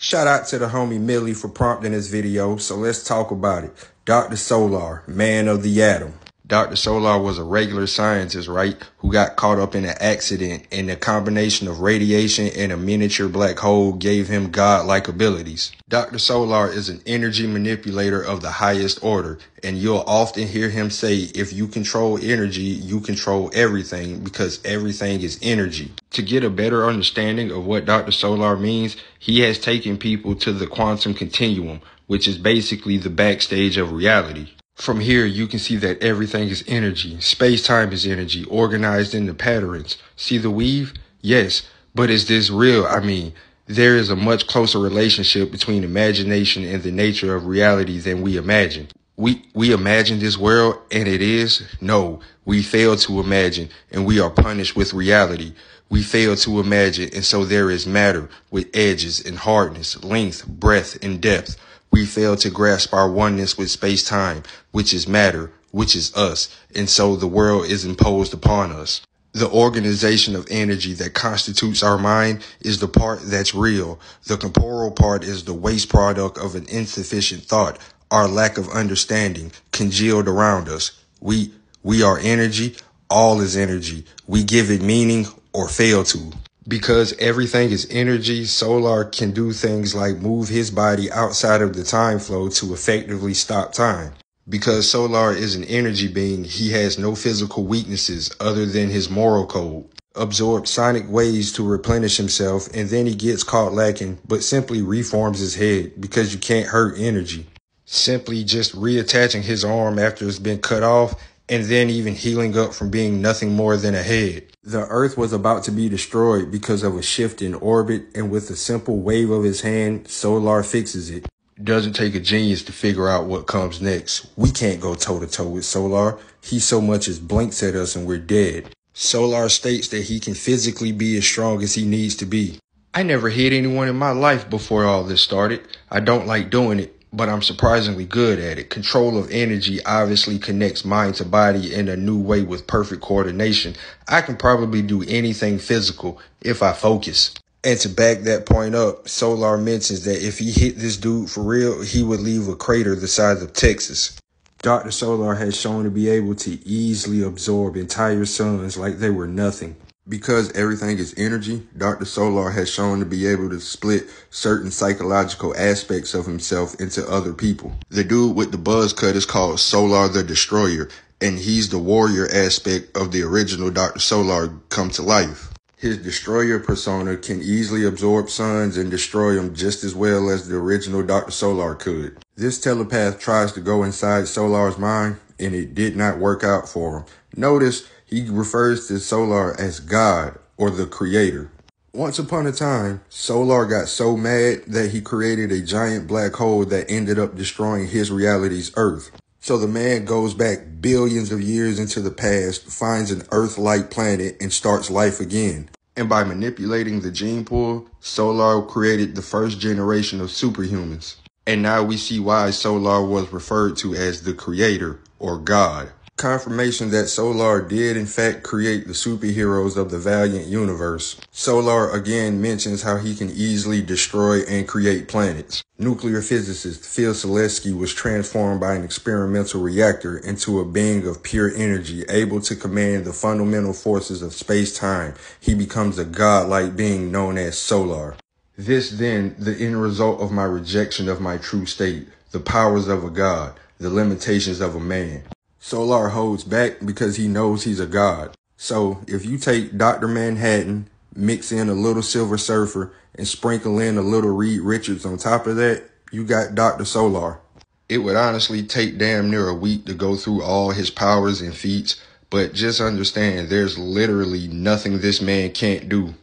Shout out to the homie Mylly for prompting this video, so let's talk about it. Dr. Solar, man of the atom. Dr. Solar was a regular scientist, right, who got caught up in an accident, and the combination of radiation and a miniature black hole gave him godlike abilities. Dr. Solar is an energy manipulator of the highest order, and you'll often hear him say, if you control energy, you control everything, because everything is energy. To get a better understanding of what Dr. Solar means, he has taken people to the quantum continuum, which is basically the backstage of reality. From here, you can see that everything is energy. Space-time is energy, organized into patterns. See the weave? Yes, but is this real? I mean, there is a much closer relationship between imagination and the nature of reality than we imagine. We imagine this world, and it is? No, we fail to imagine, and we are punished with reality. We fail to imagine, and so there is matter with edges and hardness, length, breadth, and depth. We fail to grasp our oneness with space-time, which is matter, which is us, and so the world is imposed upon us. The organization of energy that constitutes our mind is the part that's real. The corporeal part is the waste product of an insufficient thought, our lack of understanding, congealed around us. We are energy, all is energy. We give it meaning or fail to. Because everything is energy, Solar can do things like move his body outside of the time flow to effectively stop time. Because Solar is an energy being, he has no physical weaknesses other than his moral code. Absorbs sonic waves to replenish himself, and then he gets caught lacking, but simply reforms his head because you can't hurt energy. Simply just reattaching his arm after it's been cut off, and then even healing up from being nothing more than a head. The Earth was about to be destroyed because of a shift in orbit, and with a simple wave of his hand, Solar fixes it. Doesn't take a genius to figure out what comes next. We can't go toe-to-toe with Solar. He so much as blinks at us and we're dead. Solar states that he can physically be as strong as he needs to be. I never hit anyone in my life before all this started. I don't like doing it, but I'm surprisingly good at it. Control of energy obviously connects mind to body in a new way with perfect coordination. I can probably do anything physical if I focus. And to back that point up, Solar mentions that if he hit this dude for real, he would leave a crater the size of Texas. Dr. Solar has shown to be able to easily absorb entire suns like they were nothing. Because everything is energy, Dr. Solar has shown to be able to split certain psychological aspects of himself into other people. The dude with the buzz cut is called Solar the Destroyer, and he's the warrior aspect of the original Dr. Solar come to life. His destroyer persona can easily absorb suns and destroy them just as well as the original Dr. Solar could. This telepath tries to go inside Solar's mind, and it did not work out for him. Notice he refers to Solar as God or the creator. Once upon a time, Solar got so mad that he created a giant black hole that ended up destroying his reality's Earth. So the man goes back billions of years into the past, finds an Earth-like planet, and starts life again. And by manipulating the gene pool, Solar created the first generation of superhumans. And now we see why Solar was referred to as the creator or God. Confirmation that Solar did in fact create the superheroes of the Valiant universe. Solar again mentions how he can easily destroy and create planets. Nuclear physicist Phil Selesky was transformed by an experimental reactor into a being of pure energy, able to command the fundamental forces of space-time. He becomes a godlike being known as Solar. This then, the end result of my rejection of my true state, the powers of a god, the limitations of a man. Solar holds back because he knows he's a god. So if you take Dr. Manhattan, mix in a little Silver Surfer, and sprinkle in a little Reed Richards on top of that, you got Dr. Solar. It would honestly take damn near a week to go through all his powers and feats, but just understand there's literally nothing this man can't do.